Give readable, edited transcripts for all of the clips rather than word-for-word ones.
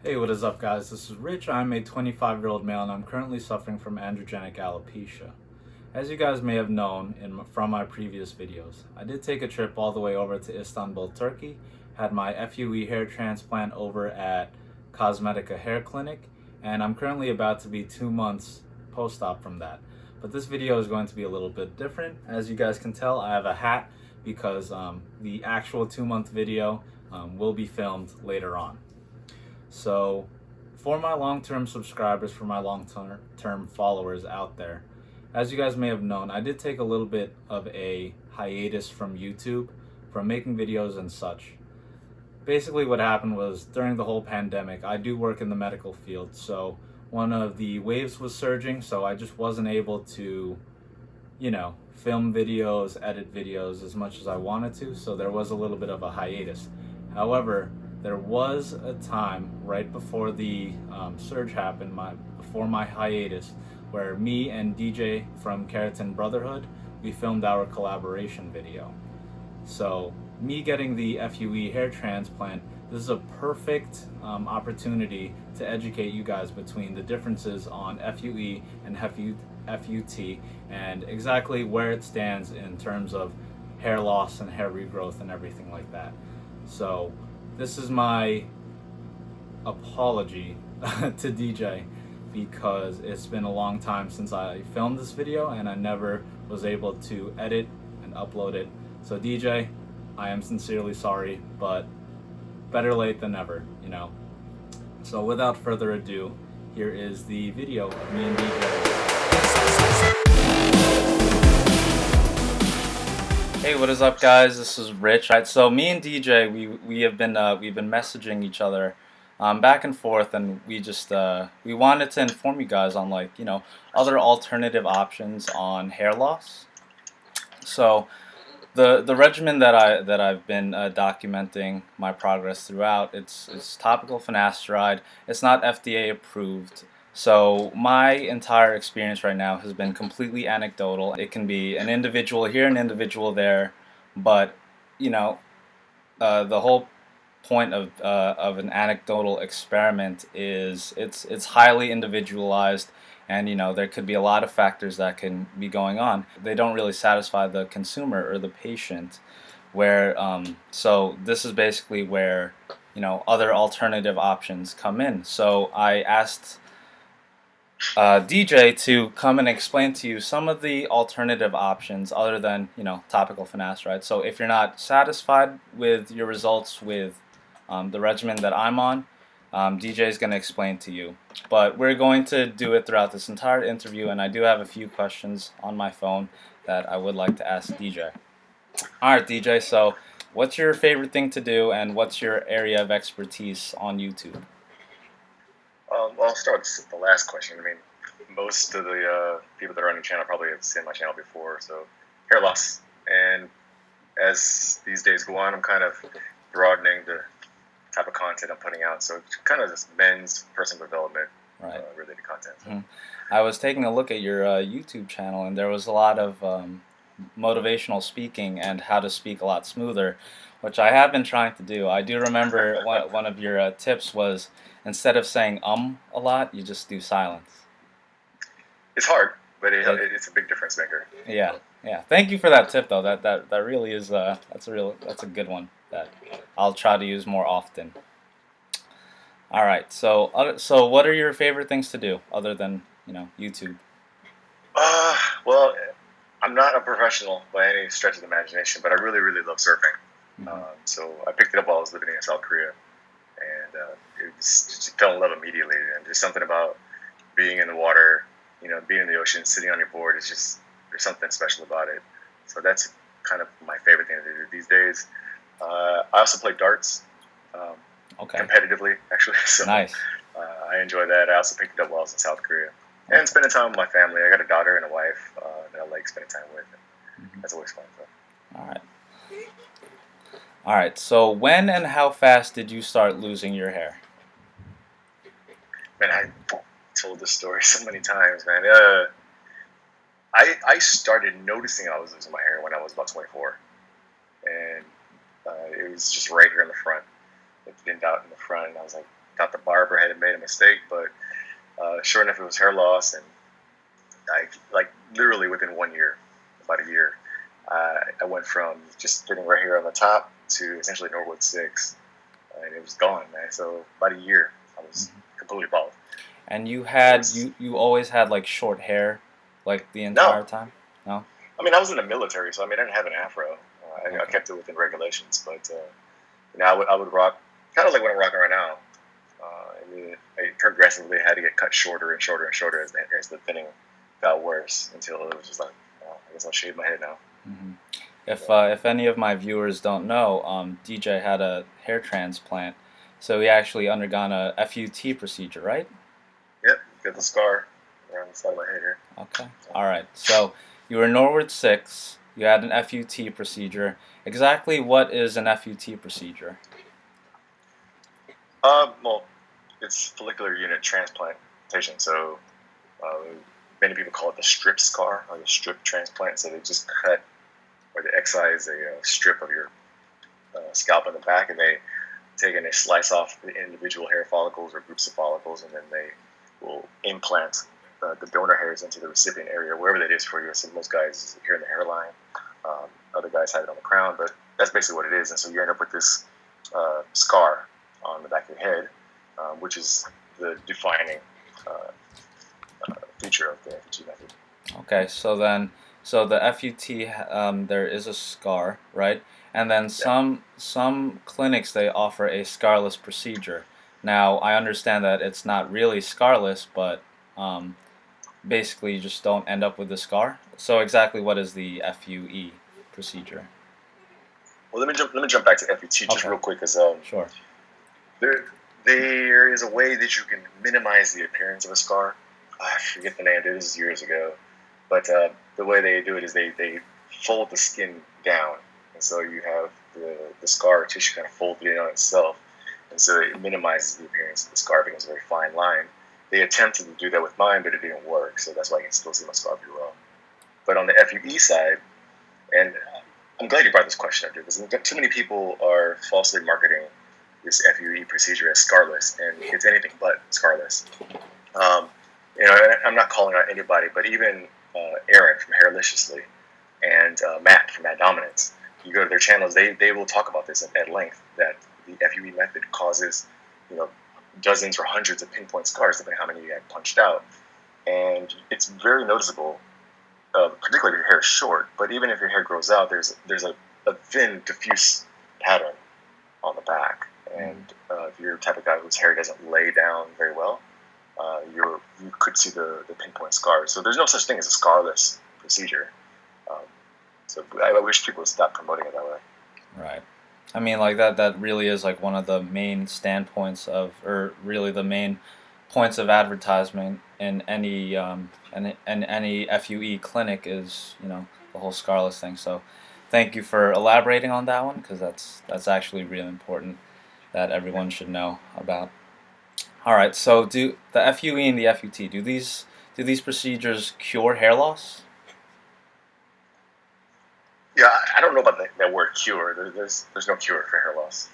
Hey, what is up, guys? This is Rich. I'm a 25-year-old male and I'm currently suffering from androgenic alopecia. As you guys may have known from my previous videos, I did take a trip all the way over to Istanbul, Turkey, had my FUE hair transplant over at Cosmetica Hair Clinic, and I'm currently about to be 2 months post-op from that. But this video is going to be a little bit different. As you guys can tell, I have a hat because the actual 2-month video will be filmed later on. So, for my long-term subscribers, for my long-term followers out there, as you guys may have known, I did take a little bit of a hiatus from YouTube, from making videos and such. Basically, what happened was during the whole pandemic, I do work in the medical field, so one of the waves was surging, so I just wasn't able to, film videos, edit videos as much as I wanted to, so there was a little bit of a hiatus. However, there was a time right before the surge happened, before my hiatus, where me and DJ from Keratin Brotherhood, we filmed our collaboration video. So, me getting the FUE hair transplant, this is a perfect opportunity to educate you guys between the differences on FUE and FUT and exactly where it stands in terms of hair loss and hair regrowth and everything like that. So, this is my apology to DJ because it's been a long time since I filmed this video and I never was able to edit and upload it. So DJ, I am sincerely sorry, but better late than never, you know. So without further ado, here is the video of me and DJ. Hey, what is up, guys? This is Rich. Right, so me and DJ, we have been we've been messaging each other back and forth, and we wanted to inform you guys on other alternative options on hair loss. So the regimen that I've been documenting my progress throughout, it's topical finasteride. It's not FDA approved. So my entire experience right now has been completely anecdotal. It can be an individual here, an individual there, but you know, the whole point of an anecdotal experiment is it's highly individualized, and there could be a lot of factors that can be going on. They don't really satisfy the consumer or the patient. So this is basically where other alternative options come in. So I asked DJ to come and explain to you some of the alternative options other than topical finasteride. So if you're not satisfied with your results with the regimen that I'm on, DJ is going to explain to you. But we're going to do it throughout this entire interview, and I do have a few questions on my phone that I would like to ask DJ. Alright, DJ, so what's your favorite thing to do, and what's your area of expertise on YouTube? Well, I'll start with the last question. I mean, most of the people that are on your channel probably have seen my channel before, so hair loss. And as these days go on, I'm kind of broadening the type of content I'm putting out. So it's kind of just men's personal development related content. So. I was taking a look at your YouTube channel, and there was a lot of motivational speaking and how to speak a lot smoother, which I have been trying to do. I do remember one of your tips was instead of saying a lot, you just do silence. It's hard, but it's a big difference maker. Yeah, yeah. Thank you for that tip, though. That really is that's a good one that I'll try to use more often. All right. So what are your favorite things to do other than YouTube? Well, I'm not a professional by any stretch of the imagination, but I really, really love surfing. Mm-hmm. So I picked it up while I was living in South Korea, and it just fell in love immediately. And there's something about being in the water, being in the ocean, sitting on your board. There's something special about it. So that's kind of my favorite thing to do these days. I also play darts, competitively, actually. So nice. I enjoy that. I also picked it up while I was in South Korea. And spending time with my family. I got a daughter and a wife that I like spending time with. Mm-hmm. That's always fun. So. All right. So when and how fast did you start losing your hair? Man, I told this story so many times, man. I started noticing I was losing my hair when I was about 24. And it was just right here in the front. It thinned out in the front. And I was like, thought the barber had made a mistake, but sure enough, it was hair loss, and like literally within 1 year, about a year, I went from just getting right here on the top to essentially Norwood 6, and it was gone, man. So about a year, I was completely bald. And you always had like short hair, like the No, entire time? No? I mean I was in the military, so I mean I didn't have an afro. I Okay. kept it within regulations, but I would rock kind of like what I'm rocking right now. And then I progressively had to get cut shorter and shorter and shorter as the thinning got worse until it was just like, I guess I'll shave my head now. Hmm. If any of my viewers don't know, DJ had a hair transplant, so he actually undergone a FUT procedure, right? Yep, got the scar around the side of my head here. Okay. All right. So you were in Norwood 6. You had an FUT procedure. Exactly what is an FUT procedure? Well, it's follicular unit transplantation. So uh, many people call it the strip scar or the strip transplant. So they just cut or they excise a strip of your scalp in the back, and they take and they slice off the individual hair follicles or groups of follicles, and then they will implant the donor hairs into the recipient area, wherever that is for you. So most guys here in the hairline, other guys have it on the crown, but that's basically what it is. And so you end up with this scar on the back of your head, which is the defining feature of the FUT method. Okay. So the FUT, there is a scar, right? And then Yeah. some clinics they offer a scarless procedure. Now I understand that it's not really scarless, but um, basically you just don't end up with the scar. So exactly what is the FUE procedure? Well, let me jump back to FUT just Okay. real quick, because Sure. there is a way that you can minimize the appearance of a scar. I forget the name. This is years ago, but the way they do it is they fold the skin down, and so you have the scar tissue kind of folded in on itself, and so it minimizes the appearance of the scar, becomes a very fine line. They attempted to do that with mine, but it didn't work, so that's why I can still see my scar pretty well. But on the FUE side, and I'm glad you brought this question up, because too many people are falsely marketing this FUE procedure as scarless, and it's anything but scarless. Um, I'm not calling out anybody, but even Aaron from Hairliciously and Matt from Mad Dominance, you go to their channels, they will talk about this at length, that the FUE method causes, you know, dozens or hundreds of pinpoint scars, depending on how many you have punched out. And it's very noticeable, particularly if your hair is short, but even if your hair grows out, there's a thin, diffuse pattern on the back. And if you're the type of guy whose hair doesn't lay down very well, you could see the pinpoint scars. So there's no such thing as a scarless procedure. Um, so I wish people would stop promoting it that way. Right. I mean, like that really is like one of the main standpoints of, or really the main points of advertisement in any FUE clinic is, the whole scarless thing. So, thank you for elaborating on that one, because that's actually really important that everyone should know about. All right. So, do the FUE and the FUT, do these procedures cure hair loss? Yeah, I don't know about that word cure. There's no cure for hair loss.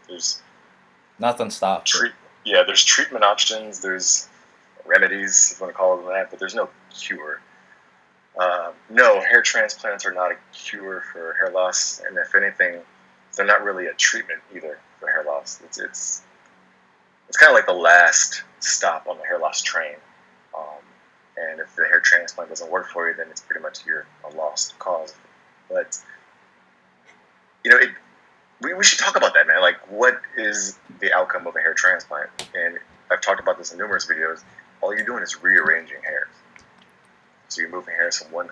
There's Nothing stops it. there's treatment options. There's remedies, if you want to call them that, but there's no cure. No, hair transplants are not a cure for hair loss, and if anything, they're not really a treatment either for hair loss. It's kind of like the last stop on the hair loss train. Um, and if the hair transplant doesn't work for you, then it's pretty much you're a lost cause. But we should talk about that, man. Like, what is the outcome of a hair transplant? And I've talked about this in numerous videos. All you're doing is rearranging hairs. So you're moving hairs from one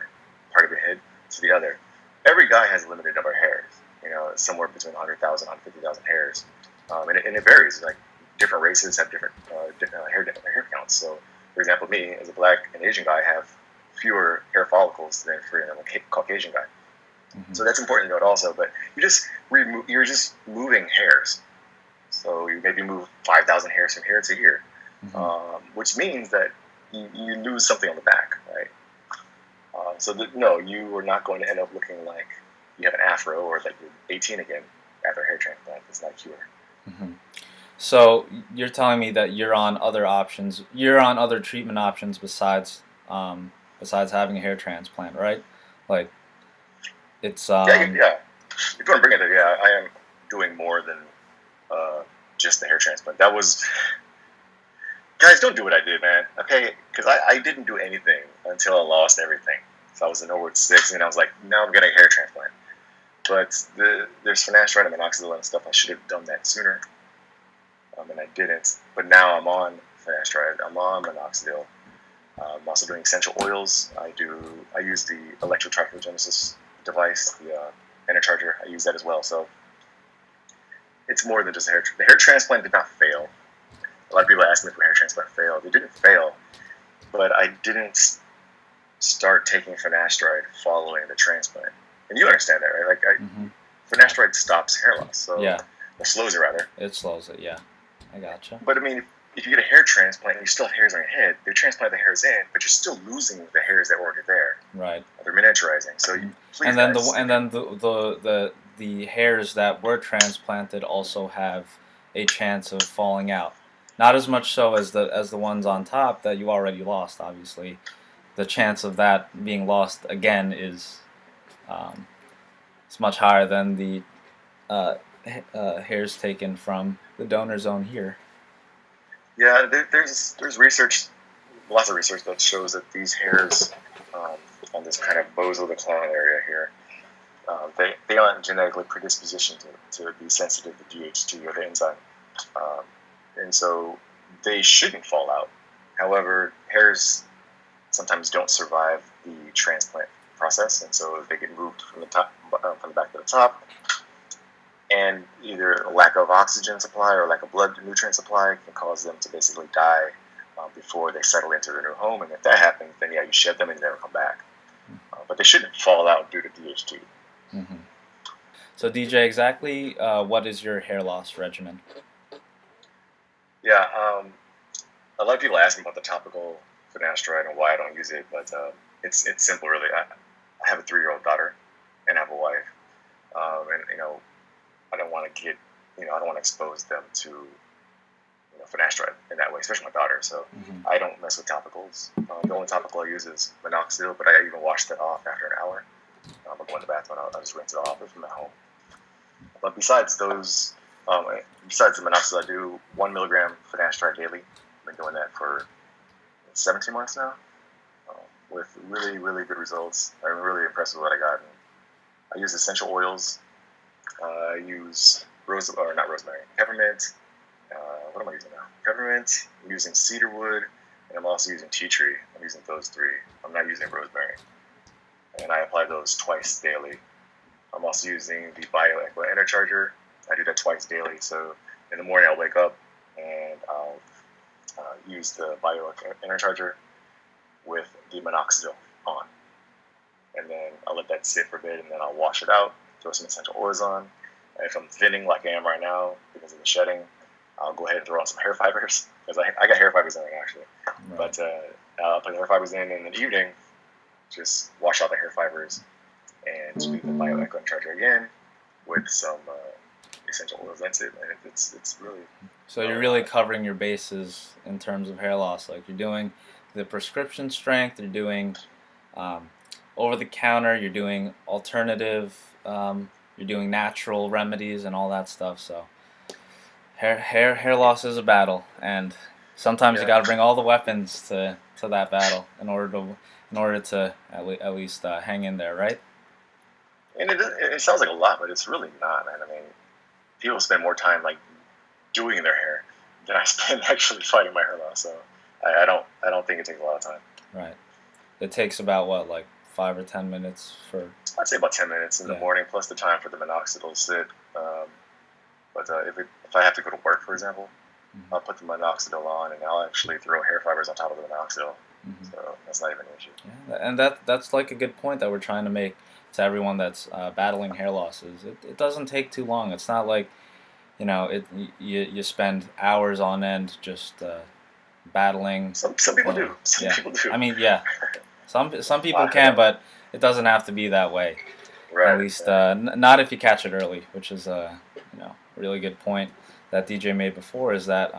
part of your head to the other. Every guy has a limited number of hairs. Somewhere between 100,000, 150,000 hairs, and it varies. Like, different races have different hair counts. So, for example, me as a black and Asian guy have fewer hair follicles than for a Caucasian guy. Mm-hmm. So that's important to note also. But you're just moving hairs. So you maybe move 5,000 hairs from here to here, which means that you lose something on the back, right? No, you are not going to end up looking like you have an afro or that you're 18 again after a hair transplant. It's not a cure. Mm-hmm. So you're telling me that you're on other options. You're on other treatment options besides having a hair transplant, right? Like it's Yeah. If you want to bring it there, yeah, I am doing more than uh, just the hair transplant. That was, guys, don't do what I did, man. Okay, because I didn't do anything until I lost everything. So I was in 0-6, and I was like, now I'm getting a hair transplant. But there's finasteride and minoxidil and stuff. I should have done that sooner, and I didn't. But now I'm on finasteride. I'm on minoxidil. I'm also doing essential oils. I use the electrotrichogenesis device, the intercharger. I use that as well. So it's more than just a hair. The hair transplant did not fail. A lot of people ask me if my hair transplant failed. It didn't fail, but I didn't start taking finasteride following the transplant. And you understand that, right? mm-hmm. Finasteride stops hair loss, so Yeah. Or slows it rather. It slows it. Yeah, I gotcha. But I mean, if you get a hair transplant and you still have hairs on your head, they transplant the hairs in, but you're still losing the hairs that were already there. Right. They're miniaturizing. So and then the hairs that were transplanted also have a chance of falling out. Not as much so as the ones on top that you already lost. Obviously, the chance of that being lost again is it's much higher than the uh, hairs taken from the donor zone here. Yeah, there's research, lots of research that shows that these hairs on this kind of bozo of the clown area here, they aren't genetically predispositioned to be sensitive to DHT or the enzyme, um, and so they shouldn't fall out. However, hairs sometimes don't survive the transplant process, and so they get moved from the top, from the back to the top, and either a lack of oxygen supply or lack of blood nutrient supply can cause them to basically die before they settle into their new home. And if that happens, then yeah, you shed them and they never come back. But they shouldn't fall out due to DHT. Mm-hmm. So DJ, exactly what is your hair loss regimen? Yeah, a lot of people ask me about the topical finasteride and why I don't use it, but it's simple really. I have a 3-year-old daughter and I have a wife, and I don't want to get, I don't want to expose them to finasteride in that way, especially my daughter. So I don't mess with topicals. The only topical I use is minoxidil, but I even wash that off after an hour. I'll go in the bathroom, I'll just rinse it off if I'm at home. But besides those, besides the minoxidil, I do 1 milligram finasteride daily. I've been doing that for 17 months now, with really, really good results. I'm really impressed with what I got. And I use essential oils. I use peppermint. What am I using now? Peppermint. I'm using cedarwood, and I'm also using tea tree. I'm using those 3. I'm not using rosemary, and I apply those twice daily. I'm also using the BioEqua Intercharger. I do that twice daily. So in the morning I'll wake up and I'll use the BioEqua Intercharger with the minoxidil on, and then I'll let that sit for a bit, and then I'll wash it out, throw some essential oils on. And if I'm thinning like I am right now because of the shedding, I'll go ahead and throw on some hair fibers, because I got hair fibers in it actually. Right. But I'll put the hair fibers in the evening, just wash out the hair fibers, and do the BioEqua Intercharger again with some essential oils. That's it, and it's really. So you're really covering your bases in terms of hair loss. Like you're doing the prescription strength, you're doing over the counter, you're doing alternative, you're doing natural remedies and all that stuff. So hair loss is a battle, and sometimes you got to bring all the weapons to that battle in order to at least hang in there, right? And it sounds like a lot, but it's really not, man. I mean, people spend more time like doing their hair than I spend actually fighting my hair loss. So I don't think it takes a lot of time. Right. It takes about what, like 5 or 10 minutes for. I'd say about 10 minutes in the morning, plus the time for the minoxidil to sit. But if I have to go to work, for example, I'll put the minoxidil on, and I'll actually throw hair fibers on top of the minoxidil. So that's not even an issue. Yeah, and that's like a good point that we're trying to make to everyone that's battling hair losses. It doesn't take too long. It's not like, you spend hours on end just battling. Some people do. Some people do. I mean, yeah. Some people can, but it doesn't have to be that way. Right. At least not if you catch it early, which is a really good point that DJ made before is that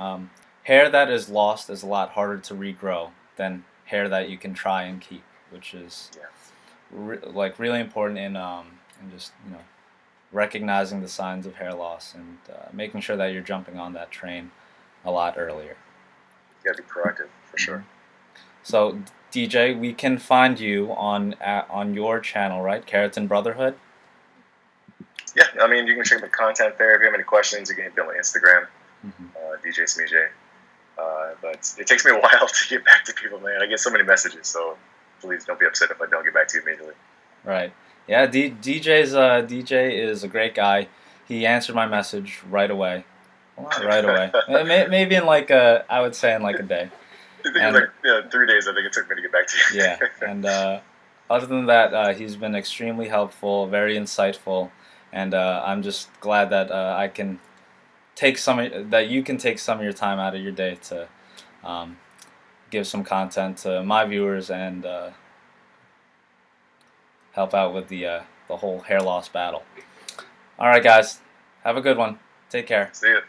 hair that is lost is a lot harder to regrow than hair that you can try and keep, which is like really important in just recognizing the signs of hair loss and making sure that you're jumping on that train a lot earlier. You gotta be proactive for sure. So DJ, we can find you on your channel, right? Keratin Brotherhood. Yeah, I mean, you can check the content there. If you have any questions, you can hit me on my Instagram, DJ Smej. But it takes me a while to get back to people, man. I get so many messages, so please don't be upset if I don't get back to you immediately. Right. Yeah, DJ is a great guy. He answered my message right away. Well, not right away. Maybe in like I would say in like a day. I think it was like 3 days. I think it took me to get back to you. Yeah, and other than that, he's been extremely helpful, very insightful, and I'm just glad that I can that you can take some of your time out of your day to give some content to my viewers and help out with the whole hair loss battle. All right, guys, have a good one. Take care. See ya.